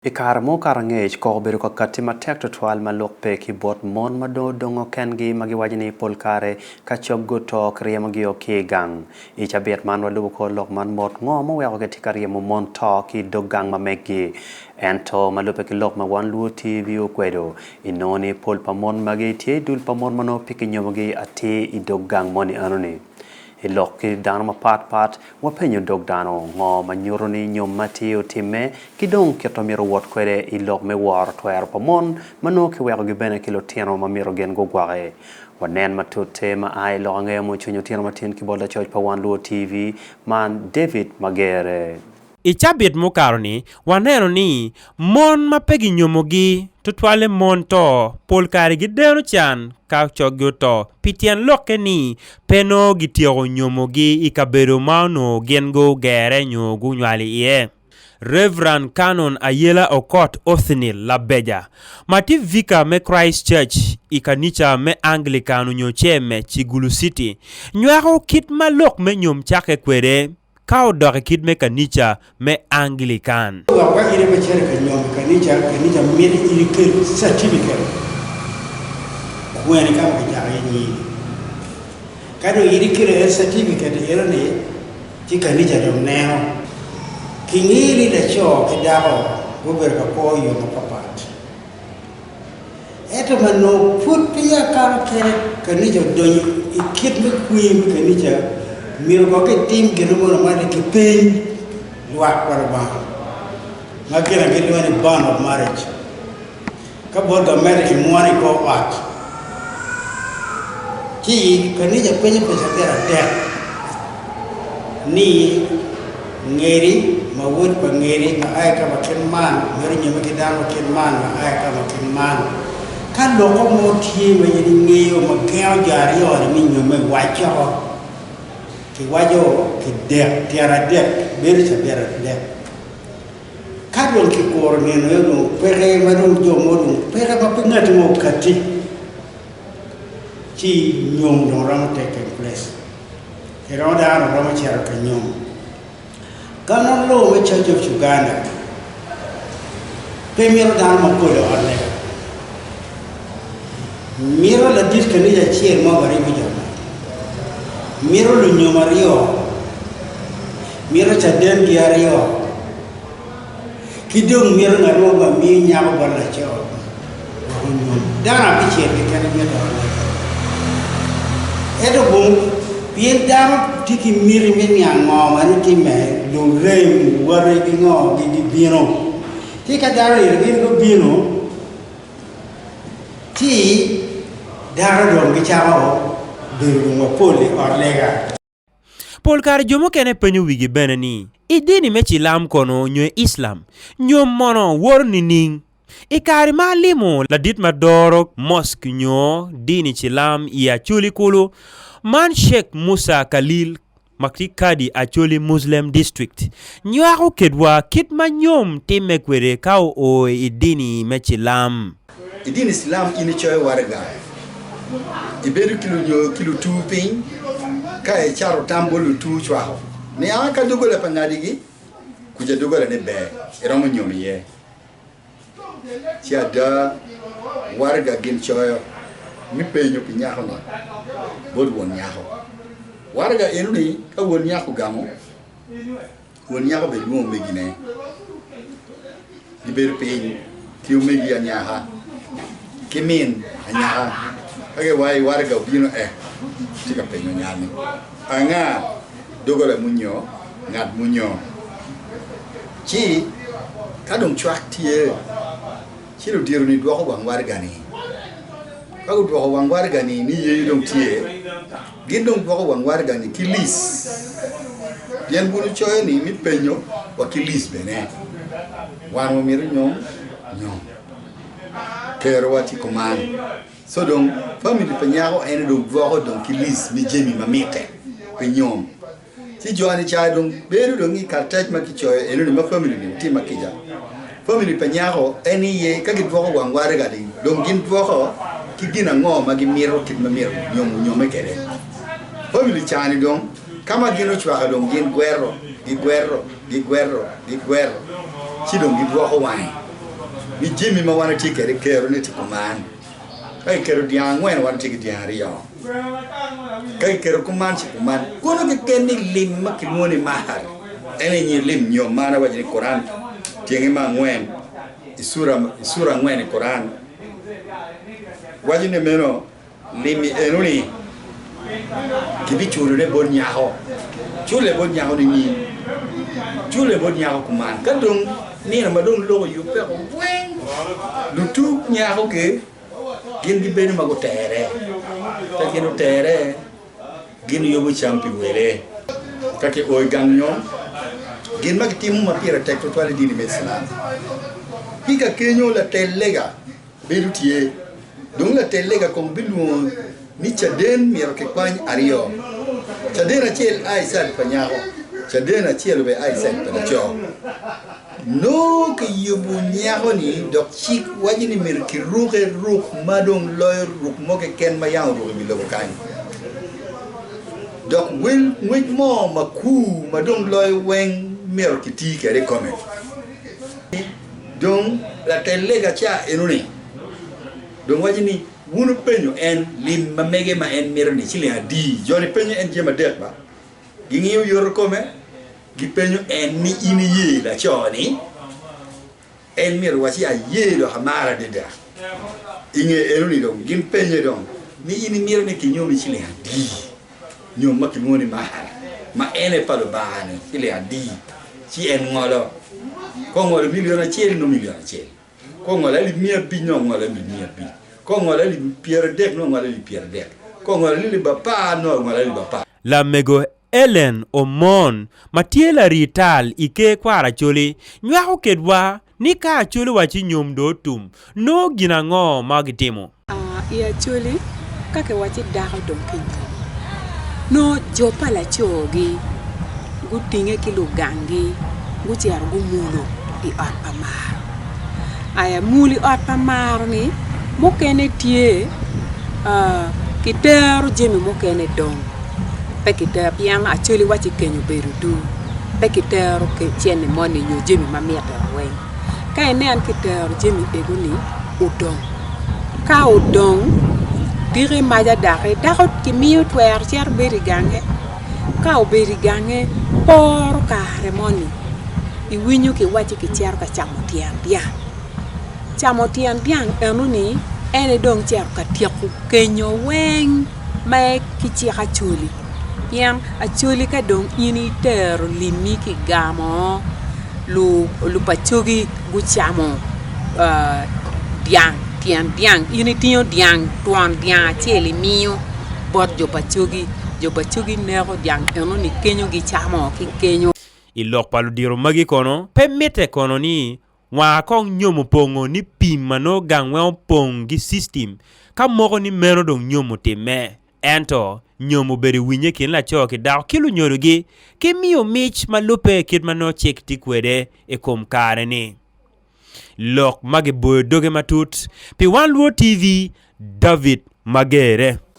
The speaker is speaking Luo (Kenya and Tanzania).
Ikaramo karangej ko beru ko katima tek to twal malok peke bot mon mado dongo kengi magiwajini polkare kachog guto giryemo-gi o gang. Icha biet man walubu ko lok man mot ngomo weko ke tikariemo mon-too ki dogang magi. Ento malube ki lok ma wan luo TV oweko. Inoni pol pa mon magi tie dul pa mon mano peke giryemo-gi ati I dogang moni anoni. Ilok ki dano ma pat wapenyo dog dano ngo manyuroni Nyom mati o time kidong kito miro wot kwede ilok me war twero pamon mano ki weko gibene kilo tiano ma miro gen go gware wanen matute ma ai lo nge mo chunyo tiano matin ki bola choj pa wan luo TV man David Magere Ichabit mukaroni waneno ni mon mapegi giryemo-gi tutwale mon-too polkare gideno chan ka chogyoto pitien loke ni peno gityeko giryemo-gi ikabedo mano gengo gere nyogu nywali iye. Reverend Canon Ayela Okot Othnil Labeja Mati Vika me Christ Church ikanicha me Anglican nyoche me Chigulu City nywako kit malok me Nyom chake kwere Kao dore kid me kanicha me Anglican. Waka ire machere ka Nyom kanicha meri iri ke certificate. Kuweni kama kijari ni. Kado iri ke certificate ere ne ti kanicha dom neo. Kingiri da cho kidaho gober ka ko yo papat. Eto mano put pia kama kere kanicha donyi ikit me kuim kanicha miro ko ke tim ke no ma de ke pay luak par ba makira ke ni ban of marriage ka bod ga marriage mo ni ko at ki ke ni ja penye pesa tera ter ni ngeri ma wot pa ngeri ma ay ka ma ken man ngeri nyama ke dan ma ken man ma ay ka ma ken man ka lo ko mo ti ma ni ngeyo ma keo jari yo ni nyama wa cho wajo ki dek tiara dek beri sa tiara dek kadon ki kor ni no pere madon jomo dum pere ma pingat mo kati ci Nyom don ram taking place kero da no ram chara ka Nyom kanon lo we church of Uganda premier da ma ko do arne miro la diskani ja chier mo bari bi jama miro lu nyomario miro chaden diario kidong miro ngaro ba mi nyabo bala cho dana piche ke kana mi do edo bum bien dam tiki miri mi nyango mani ti me lu rem ware bi ngo di bino ti ka daro ire go bino ti daro do ngi chao Polkare jomo kene penyu wigi bene ni idini mechi lam kono nywe Islam Nyom mono wor ni ning ikari ma limo la dit madoro mosque nyo dini chilam I Acholi kulu man Sheikh Musa Khalil makti kadi Acholi Muslim District nyako kedwa kitma Nyom time kwere kao o idini mechi lam idini Islam ini choy warga iberu kilo tu pin ka e charo tambolu tu chwa ni aka dogole pangadigi kuja dogole ne be eromo Nyom ye chiada warga gin choyo mi penyo pinyaho na bod won nyaho warga enuni ka won nyaho gamo won nyaho be mo megine iberu pin kiu megi anyaha kimin anyaha kage wai warga bino tika penyo nyani anga dogole munyo ngad munyo chi kadong chwak tie chi lo diru ni do ko wang warga ni ka go do wang warga ni ye dong tie gindong do ko wang warga ni kilis yen bunu choy ni mi penyo wa kilis bene wan mo mir Nyom kero wati command so donc famille penyago ene do vogo donc kilis mi Jami mamite pe Nyom ti joani cha donc beru do ngi kartaj makichoy ene ma famille ni ti makija famille penyago ene ye ka gid vogo wangware gadi donc gin vogo ki gina ngo magi miro kit mamiro Nyom kede famille chani donc kama gino chwa donc gin guerro ci donc gid vogo wai mi Jami ma wana ti kere kero ne ti kuman kai kero diang wen wana ti diang rio kai kero kuman ti kuman kono ke ken ni lim ma kilmoni mahar ene ni lim Nyom mana wajini Quran tienge ma ngwen isura ngwen Quran wajine meno limi enuni kibi chule bon nyaho ni chule bon nyaho kuman kadung ni na madung logo yupe wen lutu nyaho ke gin gi beni mago tere ta gino tere gin yobu champi wele kake oy gang Nyom gin mag timu ma pira tek to twale dini mesina hika kenyo la telega berutie donc la telega comme bilu ni chaden miro ke kwany ario chaden achiel ai sat panyaho chaden achiel be ai sat panacho no ke yubu nyaho ni dok chik wajini mir ki ruhe ruh madong loy ruh mo ke ken mayang ruh bi lobo kan dok wil mwit mo maku madong loy weng mir ki ti ke re come donc la telega cha enuni donc wajini wunu penyo en lim mamege ma en mir ni chile adi joni penyo en jema det ba gingiyo yor come gi penyo en ni ini ye la choni en mir wasi a ye do hamara de da inge enuni dong gin penyo dong ni ini mir ni kinyo mi chile adi Nyom makimoni ma ene palo bane chile adi chi en ngolo ko ngolo miliona cheli no miliona cheli ko ngolo li mia bi no ngolo li mia bi ko ngolo li pierre dek no ngolo li pierre dek ko ngolo li bapa no ngolo li bapa la mego Ellen Omon matiela rital ike kwara Acholi nyaho kedwa ni ka Acholi wachi Nyom do tum no gina ngo magitimo ya Acholi kake wachi daho donkinto no jopa la chogi gutinge kilo gangi gujar gumuno I ot pamar aya muli ot pamar ni mokene tie kitero Jami mokene dong peke piang Acholi wachi kenyo berudu peke tero ke chene moni nyo Jami mamiata wen ka enen kitero Jami eguni udong ka udong dire maja dare darot ki miyo twero cher beri gange ka beri gange por kare moni iwinyo ki wachi ki cher ka chamo tian biang enuni ene dong cher ka tieku kenyo weng ma ki cher Acholi pian Acholi ka dong ini tero limi ki gamo lu pachogi gu chamo diang tian diang ini tio diang tuan diang cheli miyo bot jo pachogi nego diang enuni kenyo gi chamo ki kenyo ilok palu diro magi kono pe mete kono ni wa kong Nyom pongo ni pimano gangwe pong gi system ka mogo ni meno dong Nyom te me Ento Nyom beri winye kin la choki daw kilu nyorogi ke miyo mich malube kid mano chek tikwede e kom kare ni lok magi boy doge matut pi One World TV David Magere